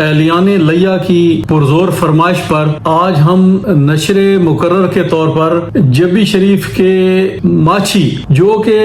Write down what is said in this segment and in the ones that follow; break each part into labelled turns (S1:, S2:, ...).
S1: एहलियाने लैया की पुरजोर फरमाइश पर आज हम नशरे मुकर्रर के तौर पर जबी शरीफ के माछी जो के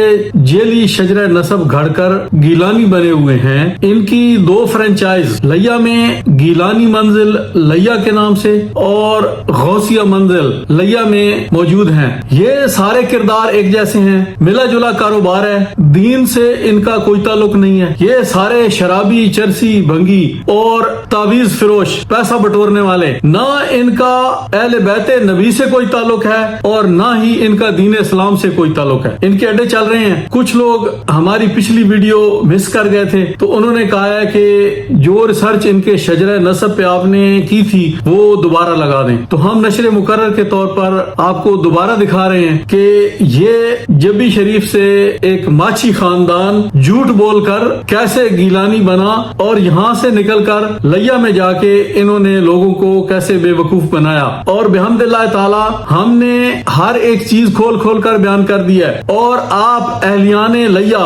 S1: जेली शजर नसब घड़कर गीलानी बने हुए हैं, इनकी दो फ्रेंचाइज लैया में गीलानी मंजिल लैया के नाम से और गौसिया मंजिल लैया में मौजूद हैं। ये सारे किरदार एक जैसे हैं, मिला जुला कारोबार है, दीन से इनका कोई ताल्लुक नहीं है। ये सारे शराबी, चरसी, भंगी और तावीज फिरोश, पैसा बटोरने वाले, ना इनका अहले बैते नबी से कोई ताल्लुक है और ना ही इनका दीन इस्लाम से कोई ताल्लुक है। इनके अड्डे चल रहे हैं। कुछ लोग हमारी पिछली वीडियो मिस कर गए थे तो उन्होंने कहा है कि जो रिसर्च इनके शजरा नसब पे आपने की थी वो दोबारा लगा दें। तो हम नशरे मुकर्रर के तौर पर आपको दोबारा दिखा रहे हैं कि ये जबी शरीफ से एक माछी खानदान झूठ बोलकर कैसे गीलानी बना और यहाँ से निकलकर लैया में जाके इन्होंने लोगों को कैसे बेवकूफ बनाया। और बिहम्दिल्लाह ताला हमने हर एक चीज खोल खोल कर बयान कर दिया है। और आप एहलियाने लैया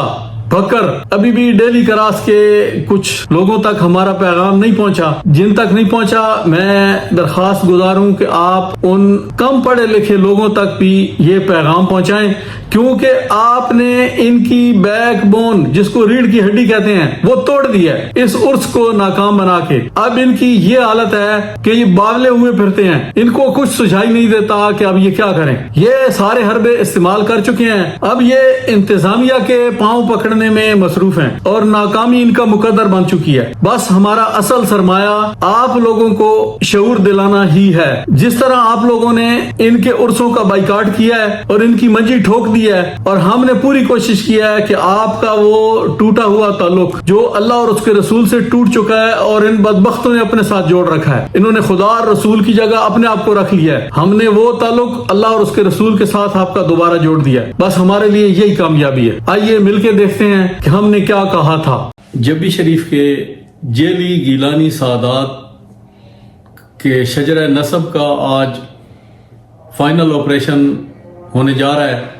S1: बकर अभी भी डेली क्रास के कुछ लोगों तक हमारा पैगाम नहीं पहुंचा, जिन तक नहीं पहुंचा मैं दरखास्त गुजार हूं कि आप उन कम पढ़े लिखे लोगों तक भी ये पैगाम पहुंचाएं, क्योंकि आपने इनकी बैकबोन जिसको रीढ़ की हड्डी कहते हैं वो तोड़ दी है इस उर्स को नाकाम बना के। अब इनकी ये हालत है कि ये बावले हुए फिरते हैं, इनको कुछ सुझाई नहीं देता कि अब ये क्या करें। ये सारे हरबे इस्तेमाल कर चुके हैं, अब ये इंतजामिया के पांव पकड़ने में मसरूफ हैं और नाकामी इनका मुकद्दर बन चुकी है। बस हमारा असल सरमाया आप लोगों को शऊर दिलाना ही है। जिस तरह आप लोगों ने इनके उर्सों का बाइकाट किया है और इनकी मंजी ठोक दी है, और हमने पूरी कोशिश किया है कि आपका वो टूटा हुआ ताल्लुक जो अल्लाह और उसके रसूल से टूट चुका है और इन बदबख्तों ने अपने साथ जोड़ रखा है, इन्होंने खुदा और रसूल की जगह अपने आप को रख लिया है, हमने वो ताल्लुक अल्लाह और उसके रसूल के साथ आपका दोबारा जोड़ दिया है। बस हमारे लिए यही कामयाबी है। आइए मिलके देखते हैं कि हमने क्या कहा था। जबी शरीफ के जेली गीलानी सादात के शजरा नसब का आज फाइनल ऑपरेशन होने जा रहा है।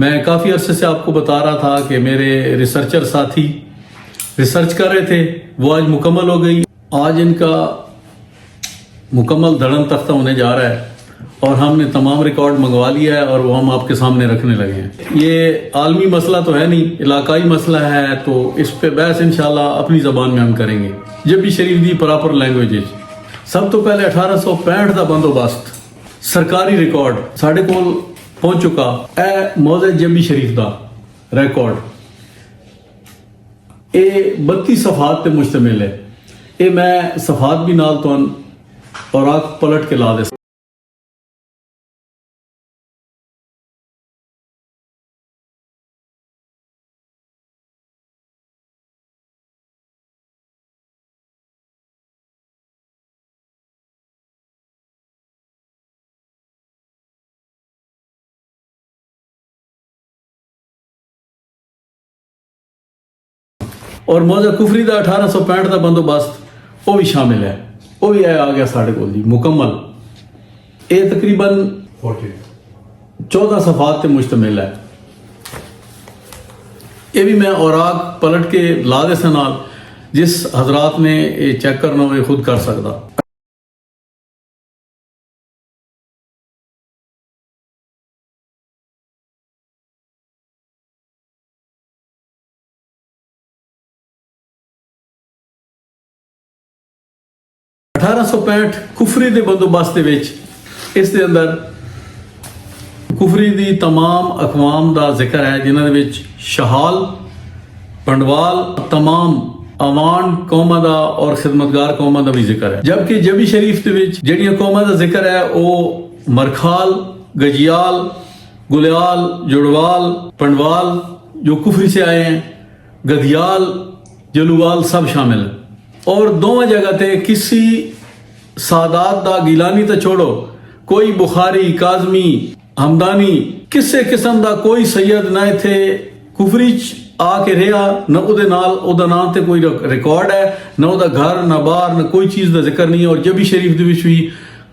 S1: मैं काफ़ी अरसे से आपको बता रहा था कि मेरे रिसर्चर साथी रिसर्च कर रहे थे, वो आज मुकम्मल हो गई। आज इनका मुकम्मल धड़न तख्ता होने जा रहा है और हमने तमाम रिकॉर्ड मंगवा लिया है और वो हम आपके सामने रखने लगे हैं। ये आलमी मसला तो है नहीं, इलाकाई मसला है, तो इस पे बहस इंशाल्लाह अपनी ज़बान में हम करेंगे। जबी शरीफ दी प्रॉपर लैंग्वेज। सब तो पहले 1865 का बंदोबस्त सरकारी रिकॉर्ड साढ़े कोल पहुंच चुका है। मौज़े जबी शरीफ का रिकॉर्ड ये 32 सफात पे मुश्तमिल है। ये मैं सफात भी नाल तो और आग पलट के ला दे। और मौजा कुफरी का 1865 का बंदोबस्त वो भी शामिल है, वो भी आ गया साढ़े को जी मुकम्मल। ये तकरीबन 14 सफात पे मुश्तमिल है। ये भी मैं औराक पलट के ला दे सनाल, जिस हजरात ने ये चेक करना वो खुद कर सकता। कुफरी दे बंदोबस्त इस दे अंदर कुफरी दी तमाम अकवाम दा जिक्र है, जिन्हां दे विच शहाल, पंडवाल, तमाम अवान कौमां दा और खिदमतगार कौमां दा भी जिक्र है। जबकि जबी शरीफ दे विच जिहड़ियां कौमां दा जिक्र है वो मरखाल, गजियाल, गुलियाल, जुड़वाल, पंडवाल जो कुफरी से आए हैं, गदियाल, जलूवाल सब शामिल है। और दोवें जगह ते किसी सादात दा गीलानी तो छोड़ो, कोई बुखारी, काजमी, हमदानी किसे किस्म दा कोई सैयद ना इथे कुफरी आके रहा, न उहदे नाल उहदा नाम ते कोई रिकॉर्ड है, न उहदा घर, न बाहर, न कोई चीज का जिक्र नहीं है। और जबी शरीफ दे विच भी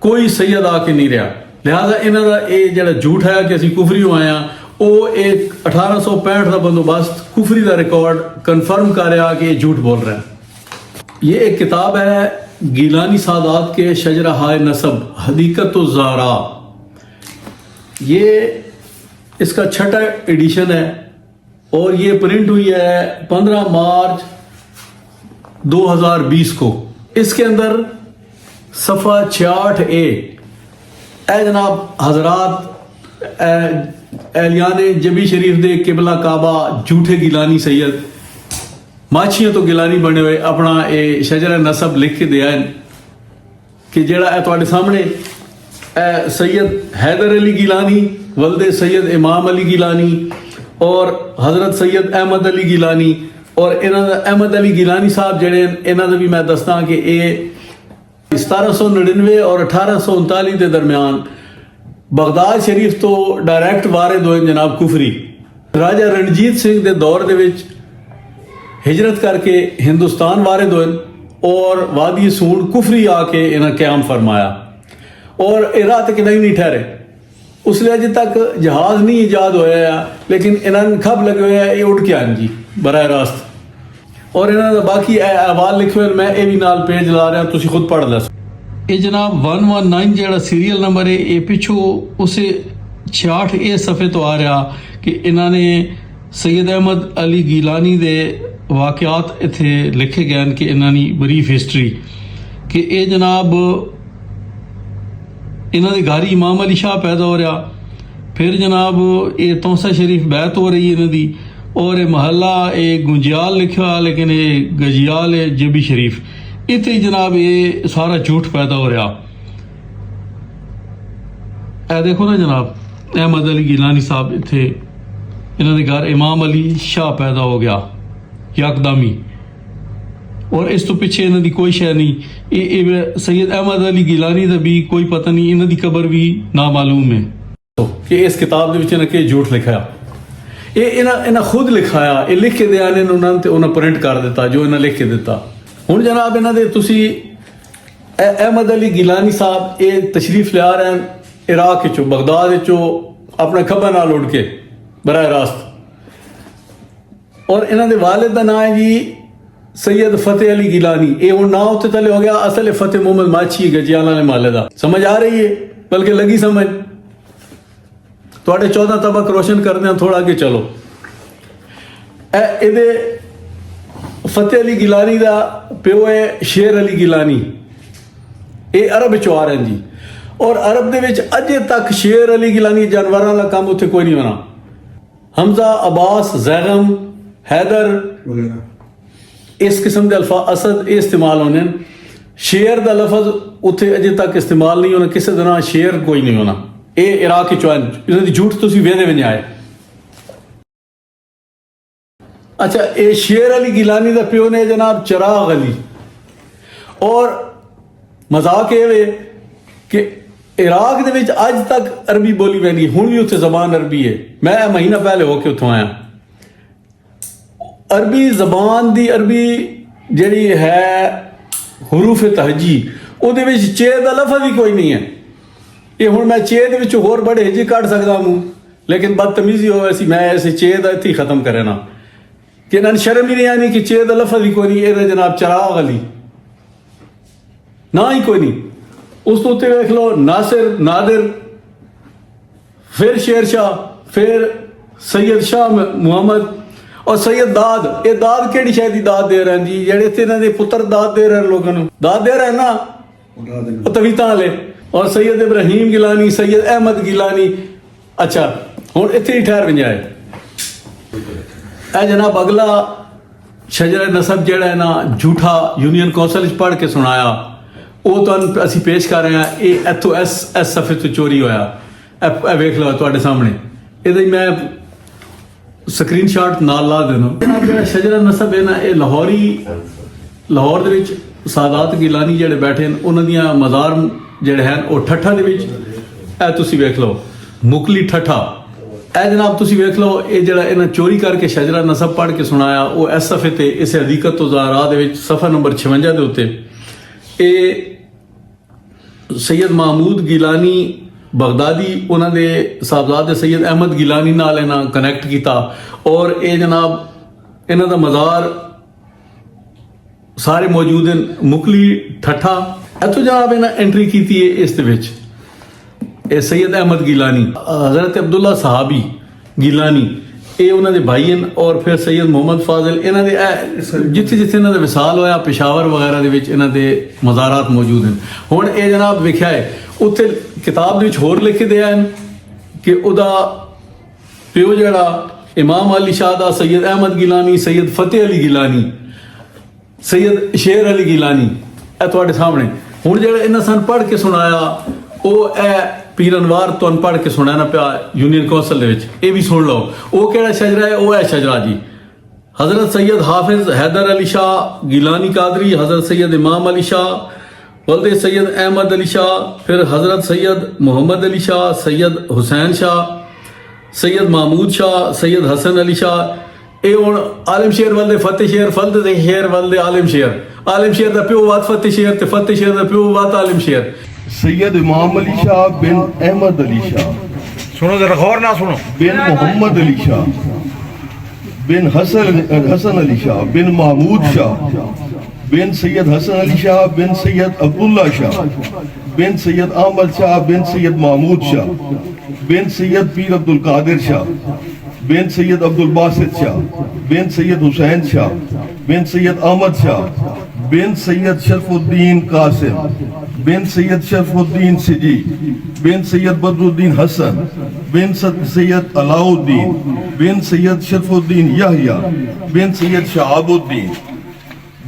S1: कोई सैयद आके नहीं रहा। लिहाजा इन्हां दा ये जिहड़ा झूठ है कि असीं कुफरी आए हैं, वो एक 1865 का बंदोबस्त कुफरी का रिकॉर्ड कन्फर्म कर रहा कि ये झूठ बोल रहा है। ये एक किताब है गिलानी सादात के शजरा हाय नसब हदीकत ज़ारा। ये इसका 6वां एडिशन है और ये प्रिंट हुई है 15 मार्च 2020 को। इसके अंदर सफ़ा 66A ए जनाब हजरात एलियान जबी शरीफ दे किबला काबा झूठे गिलानी सैयद माछियां तो गिलानी बने हुए अपना ये शजरा नसब लिख के दिया है कि जेड़ा है तुहाडे सामने सैयद हैदर अली गिलानी वल्दे सैयद इमाम अली गिलानी और हजरत सैयद अहमद अली गिलानी और इन्हां दा अहमद अली गिलानी साहब जेड़े इन्हां दा भी मैं दसदा कि ये 1799 और 1839 के दरमियान बगदाद शरीफ तो डायरैक्ट वारिद होए जनाब कुफरी। राजा रणजीत सिंह के दौर दे विच हिजरत करके हिंदुस्तान वारिद होए और वादी सूंड कुफरी आके इन्हें क्याम फरमाया और ये रात कि नहीं ठहरे। उसलिए अजे तक जहाज नहीं ईजाद होया लेकिन इन्होंने खब लगे हुए हैं ये उड़ के आन जी बराह रास्त। और इन्होंने बाकी अहवाल लिखे हुए मैं ये भी नाल पेज ला रहा तुसी खुद पढ़ लो। ये जनाब 119 जेड़ा सीरियल नंबर है ये पिछू उसे 66A सफ़े तो आ रहा कि इन्होंने सैयद अहमद अली गिलानी दे वाक़यात इत्थे लिखे गए कि इन्होंने ब्रीफ हिस्टरी कि ये जनाब इन्हों के घर इमाम अली शाह पैदा हो रहा। फिर जनाब ये तौसा शरीफ बैत हो रही है इन्हों की और ये महल्ला ये गुंजियाल लिखा लेकिन ये गजियाल है जबी शरीफ इतने जनाब ये सारा झूठ पैदा हो रहा। ए देखो ना जनाब अहमद अली गिलानी साहब इतने इन्हों के घर इमाम अली शाह पैदा हो गया यकदमी और इस तो पिछे इन्हों की कोई शय नहीं। ये सैयद अहमद अली गिलानी का भी कोई पता नहीं इन्हों की कबर भी नामालूम है कि इस किताब के झूठ लिखाया ये इन्हें खुद लिखाया ये लिख के दिया उन्हें प्रिंट कर दिता जो इन्हें लिख के दिता। हुण जनाब इन्हों के तुसी अहमद अली गिलानी साहब ये तशरीफ लिया रहे हैं इराक चो बगदाद चो अपने खबर नाल उड़ के बराह रास्त और इन्हों के वालिद का नाम है जी सैयद फतेह अली गिलानी। ये हूँ ना उत्ते तले हो गया असल फतेह मोहम्मद माछी गजियाला ने माले का समझ आ रही है बल्कि लगी समझ थोड़े 14 तबक रोशन करते हैं थोड़ा आगे चलो। ए फतेह अली गिलानी का प्यो है शेर अली गिलानी ये अरब चो आ रहे हैं जी और अरब दे विच अजे तक शेर अली गिलानी जानवरों का काम उत्थे कोई नहीं होना। हमजा अब्बास जैगम हैदर इस किस्म के अल्फाज असद इस्तेमाल होने शेर का लफज उत्थे अजे तक इस्तेमाल नहीं होना किसी तरह शेर कोई नहीं होना। ये इराक चौन इन्होंने झूठ तुसी वेदे में आए। अच्छा ये शेर अली गिलानी का प्यो ने जनाब चिराग अली और मजाक ये कि इराक दे विच अज तक अरबी बोली पैंदी हुण भी उत्थे जबान अरबी है। मैं महीना पहले होके उत्थों आया अरबी जबान दी अरबी जड़ी है हुरूफ तहजी उहदे विच चे दा लफज ही कोई नहीं है। ये हुण मैं चे दे विच होर बड़े हिजे कढ़ सकदा हूं लेकिन बदतमीजी हो ऐसी मैं ऐसे चे दा इत्थे खत्म करे ना कि इन्हां शर्म ही नहीं आनी कि चे दा लफज ही कोई नहीं। ये जनाब चिराग अली ना ही कोई नहीं। उस तो उत्ते वेख लो नासिर नादिर फिर शेर शाह फिर सैयद शाह मोहम्मद और सैयद दाद। ये दाद केड़ी शायद दाद दे रहे हैं जी जेड़े इत्थे इन्हां दे पुत्र दाद दे रहे हैं लोगों को दाद दे रहे हैं ना तवीता वाले और सैयद इब्राहिम गिलानी सैयद अहमद गिलानी। अच्छा हुण इत्थे ही ठहर वंजाए ए जनाब अगला शजरा नसब जेड़ा है ना झूठा यूनियन कौंसल पढ़ के सुनाया वो तो असी पेश कर रहे हैं। ये इत्थों इस सफ़े तो चोरी होया वेख लो तुहाडे सामने ये मैं स्क्रीन शॉट नाल ला देना। जो शजरा नसब है ना ये लाहौर दे विच सादात गिलानी जेड़े बैठे हैं उन्हां दियां मज़ार जेड़े हैं वो ठट्ठा दे विच ए तुसी वेख लो मुकली ठट्ठा ए जनाब तुसी वेख लो ये जेड़ा इन्हां चोरी करके शजरा नसब पढ़ के सुनाया वो इस सफ़े ते इस हदीकत तो ज़ारा दे विच सफ़ा नंबर 56 दे उत्ते ये सैयद महमूद गिलानी बगदादी उन्होंने साहबजादे सैयद अहमद गिलानी नाल इन्हां कनैक्ट किया और ये जनाब इन्हां दा मज़ार ਸਾਰੇ ਮੌਜੂਦ ਹਨ। ਮੁਕਲੀ ਠੱਠਾ ਇੱਥੋਂ ਜਨਾਬ ਇਹਨਾਂ ਐਂਟਰੀ ਕੀਤੀ ਹੈ ਇਸ ਦੇ ਵਿੱਚ। ਇਹ ਸੈयद अहमद गिलानी, हज़रत अब्दुल्ला सहाबी गिलानी, ਇਹ ਉਹਨਾਂ ਦੇ ਭਾਈ ਹਨ। ਔਰ ਫਿਰ ਸੈयद ਮੁਹੰਮਦ ਫਾਜ਼ਿਲ, ਇਹਨਾਂ ਦੇ ਜਿੱਥੇ ਜਿੱਥੇ ਇਹਨਾਂ ਦਾ ਵਿਸਾਲ ਹੋਇਆ ਪਿਸ਼ਾਵਰ ਵਗੈਰਾ ਦੇ ਵਿੱਚ ਇਹਨਾਂ ਦੇ ਮਜ਼ਾਰਾਤ ਮੌਜੂਦ ਹਨ। ਹੁਣ ਇਹ ਜਨਾਬ ਵਿਖਿਆ ਹੈ ਉੱਥੇ ਕਿਤਾਬ ਦੇ ਵਿੱਚ ਹੋਰ ਲਿਖ ਕੇ ਦਿਆ ਹਨ ਕਿ ਉਹਦਾ ਪਿਓ ਜਿਹੜਾ ਇਮਾਮ ਅਲੀ ਸ਼ਾਹ ਦਾ सैयद अहमद गिलानी, सैयद फतेह अली गिलानी, सैयद शेर अली गिलानी, ਇਹ ਤੁਹਾਡੇ ਸਾਹਮਣੇ। ਹੁਣ ਜਿਹੜਾ ਇਹਨਾਂ ਸਾਨੂੰ ਪੜ੍ਹ ਕੇ ਸੁਣਾਇਆ ਉਹ ਇਹ पीर अनवार तो पढ़ के सुनाना पिया यूनियन कौंसल ये भी सुन लो। वो केड़ा शजरा है? वो है शजरा जी हज़रत सैयद हाफिज हैदर अली शाह गिलानी कादरी, हज़रत सैयद इमाम अली शाह, वल्द सैयद अहमद अली शाह, फिर हज़रत सैयद मोहम्मद अली शाह, सैयद हुसैन शाह, सैयद महमूद शाह, सैयद हसन अली शाह। ये हूँ आलिम शेर वल्दे फतेह शेर, फल्द शेर वल्दे आलिम शेर, आलिम शेर का प्यो वात फतेह शेर, ते फतेह शेर का प्यो वात आलिम शेर।
S2: सैयद इमाम अली शाह बिन अहमद अली शाह,
S3: सुनो जरा गौर ना सुनो,
S2: बिन मोहम्मद अली शाह, बिन हसन अली शाह, बिन महमूद शाह, बिन सैयद हसन अली शाह, बिन सैयद अब्दुल्ला शाह, बिन सैयद अहमद शाह, बिन सैयद महमूद शाह, बिन सैयद पीर अब्दुल कादिर शाह, बिन सैयद अब्दुल बासित शाह, बिन सैयद हुसैन शाह, बिन सैयद अहमद शाह, बिन सैयद शरफुद्दीन कासिम, बिन सैयद शरफुद्दीन सिजी, बिन सैयद बदरुद्दीन हसन, बिन सैयद अलाउद्दीन, बिन सैयद शरफुद्दीन याहिया, बिन सैयद शहाबुद्दीन,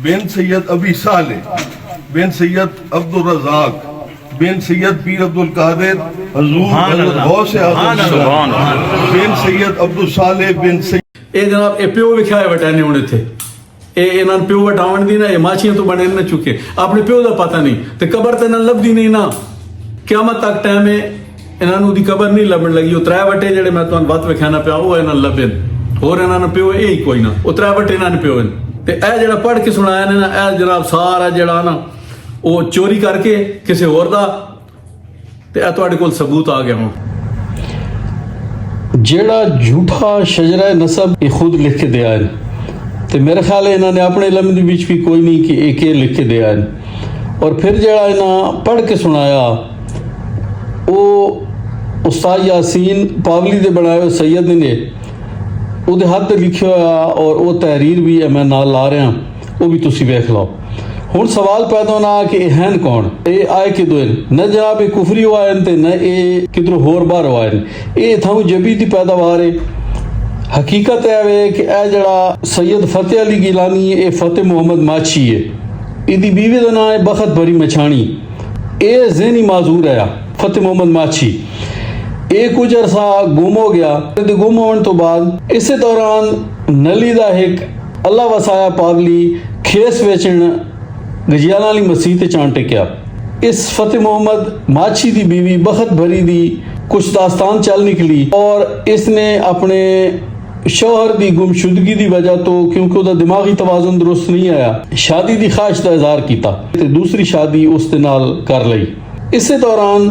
S2: बिन सैयद अबी सालेह, बिन सैयद अब्दुल रज़ाक, बिन सैयद पीर अब्दुल कादिर हजूर गौसे आज़म, बिन सैयद अब्दुल सालेह, बिन सैयद।
S1: ये जनाब ये प्यो विख्या है वटाने होने थे। ਇਹਨਾਂ ਨੂੰ ਪਿਓ ਵਟਾਉਣ ਦੀ ਨਾ ਇਹ ਮਾਛੀਆਂ ਤੋਂ ਬਣੇ ਨਾ ਚੁੱਕੇ, ਆਪਣੇ ਪਿਓ ਦਾ ਪਤਾ ਨਹੀਂ ਤੇ ਕਬਰ ਤੇ ਨਾ ਲੱਭਦੀ ਨਹੀਂ ਨਾ, ਕਿਆਮਤ ਤੱਕ ਟਾਈਮ ਹੈ ਇਹਨਾਂ ਨੂੰ ਦੀ ਕਬਰ ਨਹੀਂ ਲੱਭਣ ਲੱਗੀ। ਉਹ ਤਰੇ ਵਟੇ ਜਿਹੜੇ ਮੈਂ ਤੁਹਾਨੂੰ ਬਾਤ ਵਿਖਾਣਾ ਪਿਆ ਉਹ ਇਹਨਾਂ ਨੂੰ ਲੱਭੇ, ਹੋਰ ਇਹਨਾਂ ਨੂੰ ਪਿਓ ਇਹ ਹੀ ਕੋਈ ਨਾ, ਉਹ ਤਰੇ ਵਟੇ ਇਹਨਾਂ ਨੂੰ ਪਿਓ ਤੇ ਇਹ ਜਿਹੜਾ ਪੜ੍ਹ ਕੇ ਸੁਣਾਇਆ ਨੇ ਨਾ ਇਹ ਜਨਾਬ ਸਾਰਾ ਜਿਹੜਾ ਨਾ ਉਹ ਚੋਰੀ ਕਰਕੇ ਕਿਸੇ ਹੋਰ ਦਾ, ਤੇ ਇਹ ਤੁਹਾਡੇ ਕੋਲ ਸਬੂਤ ਆ ਗਿਆ। ਹੁਣ ਜਿਹੜਾ ਝੂਠਾ ਸ਼ਜਰਾ ਨਸਬ ਇਹ ਖੁਦ ਲਿਖ ਕੇ ਦਿਆ ਹੈ ਤੇ ਮੇਰੇ ਖਿਆਲ ਹੈ ਇਹਨਾਂ ਨੇ ਆਪਣੇ ਇਲਮ ਦੇ ਵਿੱਚ ਵੀ ਕੋਈ ਨਹੀਂ ਕਿ ਇੱਕ ਇਹ ਲਿਖ ਕੇ ਦਿਆ ਹੈ। ਔਰ ਫਿਰ ਜਿਹੜਾ ਇਹਨਾਂ ਪੜ੍ਹ ਕੇ ਸੁਣਾਇਆ ਉਹ ਉਸਤਾਦ ਯਾਸੀਨ ਪਾਵਲੀ ਦੇ ਬਣਾਏ ਹੋਏ ਸੈयद ਨੇ ਉਹਦੇ ਹੱਥ ਤੇ ਲਿਖਿਆ ਹੋਇਆ, ਔਰ ਉਹ ਤਹਿਰੀਰ ਵੀ ਹੈ ਮੈਂ ਨਾਲ ਲਾ ਰਿਹਾ, ਉਹ ਵੀ ਤੁਸੀਂ ਵੇਖ ਲਓ। ਹੁਣ ਸਵਾਲ ਪੈਦਾ ਹੋਣਾ ਕਿ ਇਹ ਹਨ ਕੌਣ, ਇਹ ਆਏ ਕਿਦੋਂ ਹਨ? ਨਾ ਜਨਾਬ ਇਹ ਕੁਫਰੀ ਹੋਏ ਹਨ ਤੇ ਨਾ ਇਹ ਕਿਧਰੋਂ ਹੋਰ ਬਾਹਰ ਹੋਏ ਹਨ। ਇਹ ਇਥੋਂ ਜਬੀ ਦੀ ਪੈਦਾਵਾਰ ਹੈ। हकीकत है कि यह जड़ा सैयद फतेह अली गिलानी है, फतेह मोहम्मद माछी है, इसकी बीवी का नाम है बखत भरी मछाणी। ये ज़हनी माजूर है फतेह मोहम्मद माछी। ये कुछ अरसा गुम हो गया, गुम होने तो बाद इस दौरान नली का एक अल्लाह वसाया पावली खेस वेचन गजियाला वाली मसीह चाण टिकया। इस फतेह मोहम्मद माछी की बीवी बखत भरी दी कुछ दास्तान चल निकली और इसने अपने शौहर की गुमशुदगी की वजह तो क्योंकि उसका दिमागी तवाजुन दुरुस्त नहीं आया शादी की ख्वाहिश का इजहार किया ते दूसरी शादी उसके नाल कर ली। इस दौरान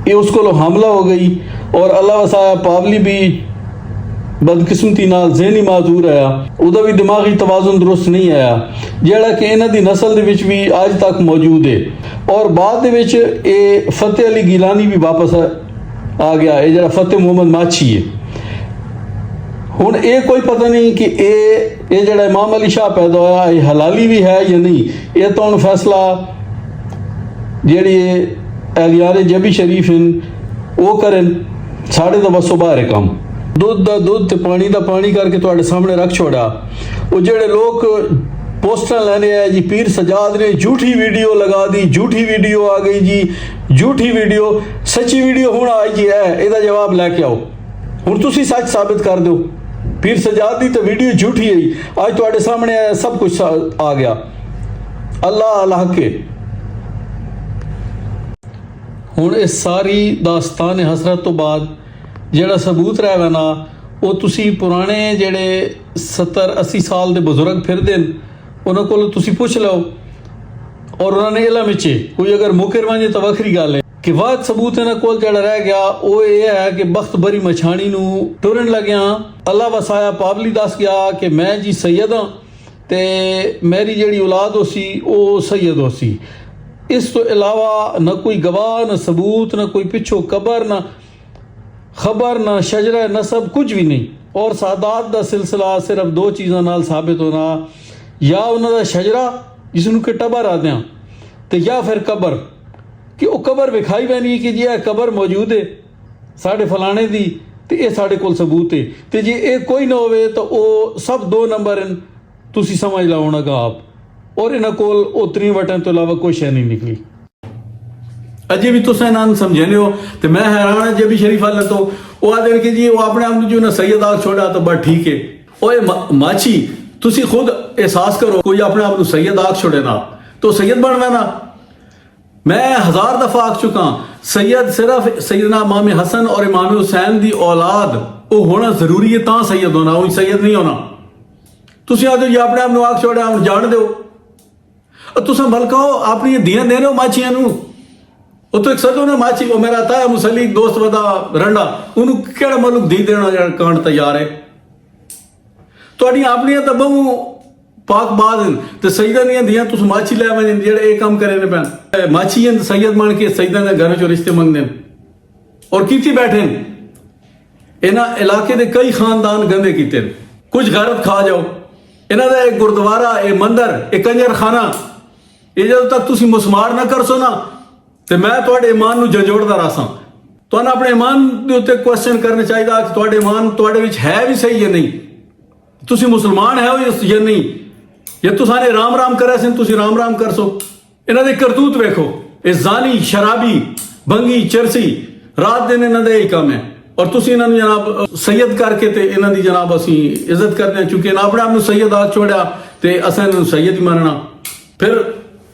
S1: ये उसको हमला हो गई और अल्लाह वसाया पावली भी बदकिस्मती नाल ज़हनी माजूर आया, उसका भी दिमागी तवाजुन दुरुस्त नहीं आया जिहड़ा कि इन्हां दी नस्ल दे विच भी अज तक मौजूद है। और बाद दे विच ये फतेह अली गिलानी भी वापस आ गया, ये जिहड़ा फतेह मोहम्मद माछी है। हुण ये कोई पता नहीं कि ये जिहड़ा इमाम अली शाह पैदा होया ये हलाली भी है या नहीं, ये तो हुण फैसला जिहड़ी अहलियारे जबी शरीफ हैं वो करन, साढ़े तो बसों बाहर है काम। दुध का दुध ते पानी का पानी करके तुहाडे सामने रख छोड़ा। वो जिहड़े लोग पोस्टर लेने आए जी पीर सजाद ने झूठी वीडियो लगा दी, झूठी वीडियो आ गई जी, झूठी वीडियो, सच्ची वीडियो हुण आई जी है, इसदा जवाब लैके आओ। हुण तुसीं सच साबित कर दो पीर सजाद दी तो वीडियो झूठी है, आज तुहाडे सामने सब कुछ आ गया। अल्लाह अल्लाह के हुण इस सारी दास्तान हसरत तो बाद जिहड़ा सबूत रह ना वो तुसी पुराने जिहड़े 70-80 साल दे बुजुर्ग फिरदे न उन्हां कोलों तुसी पुछ लो और उन्होंने इलम विच कोई अगर मुकर वंजे तो वखरी गल है कि वाद सबूत इन्हां कोल जिहड़ा रह गया वो ये है कि बख्त बरी मछाणी नूं टुरन लग्या अल्लाह वसाया पावली दस गया कि मैं जी सैयद हाँ ਤੇ ਮੇਰੀ ਜਿਹੜੀ ਔਲਾਦ ਹੋ ਸੀ ਉਹ ਸੈयद ਹੋ ਸੀ। ਇਸ ਤੋਂ ਇਲਾਵਾ ਨਾ ਕੋਈ ਗਵਾਹ, ਨਾ ਸਬੂਤ, ਨਾ ਕੋਈ ਪਿੱਛੋਂ ਕਬਰ, ਨਾ ਖਬਰ, ਨਾ ਸ਼ਜਰਾ ਨਸਬ, ਕੁਝ ਵੀ ਨਹੀਂ। ਔਰ ਸਾਦਾਤ ਦਾ ਸਿਲਸਿਲਾ ਸਿਰਫ ਦੋ ਚੀਜ਼ਾਂ ਨਾਲ ਸਾਬਿਤ ਹੋਣਾ, ਜਾਂ ਉਹਨਾਂ ਦਾ ਸ਼ਜਰਾ ਜਿਸ ਨੂੰ ਕਿ ਟੱਬਰ ਆਦੇ ਆ, ਤੇ ਜਾਂ ਫਿਰ ਕਬਰ, ਕਿ ਉਹ ਕਬਰ ਵਿਖਾਈ ਪੈਣੀ ਕਿ ਜੀ ਇਹ ਕਬਰ ਮੌਜੂਦ ਹੈ ਸਾਡੇ ਫਲਾਣੇ ਦੀ ਤੇ ਇਹ ਸਾਡੇ ਕੋਲ ਸਬੂਤ ਹੈ। ਤੇ ਜੇ ਇਹ ਕੋਈ ਨਾ ਹੋਵੇ ਤਾਂ ਉਹ ਸਭ 2 ਨੰਬਰ ਹਨ, ਤੁਸੀਂ ਸਮਝ ਲਓ ਹੋਣਾ ਆਪ। ਔਰ ਇਹਨਾਂ ਕੋਲ ਉਹ 3 ਵਟਾਂ ਤੋਂ ਇਲਾਵਾ ਕੋਈ ਸ਼ੈ ਨਹੀਂ ਨਿਕਲੀ। अजे भी तुम ना समझने हो तो मैं हैरान है। जब भी शरीफ वाले तो वो आते कि जी वो अपने आप जो ना सैयद आग छोड़ा तो बस ठीक है। और माछी तुसी खुद एहसास करो, कोई अपने आप सैयद आग छोड़े ना तो सैयद बनना ना। मैं 1000 दफा आख चुका, सैयद सिर्फ सैयदना इमाम हसन और इमाम हुसैन दी औलाद वो होना जरूरी है, तां सैयद होना, वो सैयद नहीं होना। तुसी आते जी अपने आप आग छोड़ा हम जान दो, तुम मलकाओ अपनी दियां देने हो माछियां नू। वो तो एक सदों ने माची वो मेरा था मुसली दोस्त वदा रंडा उन्होंने केड़ा मुल्क दी देना कांड तैयार है। तुहाडी अपनियां तां बहु पाक बाद ते सईदा दियां दियां तुस माची लै वजन जेड़े ये काम करे ने पैन माची हैं सैयद बन के सईदा दे घर चो रिश्ते मंगदे और कीती बैठे इन्हां इलाके दे कई खानदान गंदे कीते, कुछ गैरत खा जाओ। इन्हां दा एक गुरुद्वारा, एक मंदिर, एक कंजर खाना, ये जदों तक तुसी मुसमार ना करसो ना ਤੇ ਮੈਂ ਤੁਹਾਡੇ ਈਮਾਨ ਨੂੰ ਜੰਜੋੜਦਾ ਰਸਾਂ। ਤੁਹਾਨੂੰ ਆਪਣੇ ਈਮਾਨ ਦੇ ਉੱਤੇ ਕੁਐਸਚਨ ਕਰਨਾ ਚਾਹੀਦਾ ਕਿ ਤੁਹਾਡੇ ਈਮਾਨ ਤੁਹਾਡੇ ਵਿੱਚ ਹੈ ਵੀ ਸਹੀ ਜਾਂ ਨਹੀਂ, ਤੁਸੀਂ ਮੁਸਲਮਾਨ ਹੈ ਹੋ ਜਾਂ ਨਹੀਂ। ਜੇ ਤੁਸੀਂ ਨੇ ਰਾਮ ਰਾਮ ਕਰਿਆ ਸੀ ਤੁਸੀਂ ਰਾਮ ਰਾਮ ਕਰਸੋ। ਇਹਨਾਂ ਦੇ ਕਰਤੂਤ ਵੇਖੋ, ਇਹ ਜ਼ਾਨੀ, ਸ਼ਰਾਬੀ, ਭੰਗੀ, ਚਰਸੀ, ਰਾਤ ਦਿਨ ਇਹਨਾਂ ਦਾ ਇਹੀ ਕੰਮ ਹੈ। ਔਰ ਤੁਸੀਂ ਇਹਨਾਂ ਨੂੰ ਜਨਾਬ ਸੈयद ਕਰਕੇ ਤੇ ਇਹਨਾਂ ਦੀ ਜਨਾਬ ਅਸੀਂ ਇੱਜ਼ਤ ਕਰਦੇ ਹਾਂ, ਕਿਉਂਕਿ ਇਹਨਾਂ ਆਪਣੇ ਆਪ ਨੂੰ ਸੈयद ਆਖ ਛੋੜਿਆ ਤੇ ਅਸਾਂ ਇਹਨਾਂ ਨੂੰ ਸੈयद ਹੀ ਮੰਨਣਾ। ਫਿਰ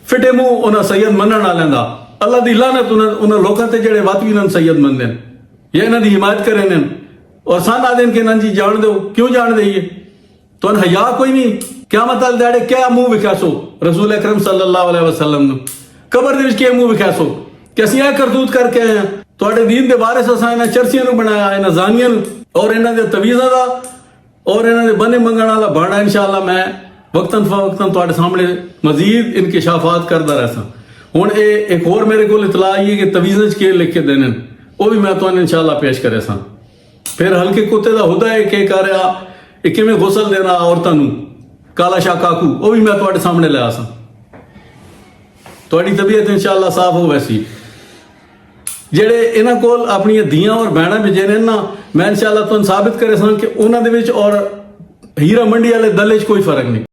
S1: ਫਿੱਟੇ ਮੂੰਹ ਉਹਨਾਂ ਸੈयद ਮੰਨਣ ਵਾਲਿਆਂ ਦਾ अल्लाह दी लानत उन्होंने लोगों से जेड़े वात भी इन्होंने सैयद मनते हैं या इन्हों की हिमायत करें ने और सान आदे कि इन्होंने जी जान दो, क्यों जान दईए? तो हया कोई नहीं, क्या मतलब दाड़े क्या मुंह विखासो रसूल अकरम सल्लल्लाहु अलैहि वसल्लम कबर दे विच क्या मुंह विखासो कि असीं यह करतूत करके आए हैं। तुहाडे दीन दे वारिस असां इन्हां चर्सियां नूं बनाया, इन्हां ज़ानियां नूं और इन्हां दे तवीज़ां दा और इन्हां दे बने मंगण वाला बाणा इंशाअल्लाह मैं वक्तन फवक्तन तुहाडे सामने मजीद इनकिशाफात करदा रहसां। हुण एक होर मेरे को इतला आई है कि तवीज़ के लिख के देने वो भी मैं तो इंशाअल्लाह पेश करे सा। फिर हल्के कुत्ते का हुदा है कि कर रहा किवें गुसल देना औरतां नूं काला शाह काकू, वो भी मैं तुहाडे सामने लिया सा। तुहाडी तबीयत इंशाअल्लाह साफ हो वैसी जेड़े इन्हां कोल अपनी दियां और भैणां भेजे ने ना, मैं इंशाअल्लाह तुहानूं साबित करे सा कि उन्हां दे विच और हीरा मंडी वाले दल च कोई फर्क नहीं।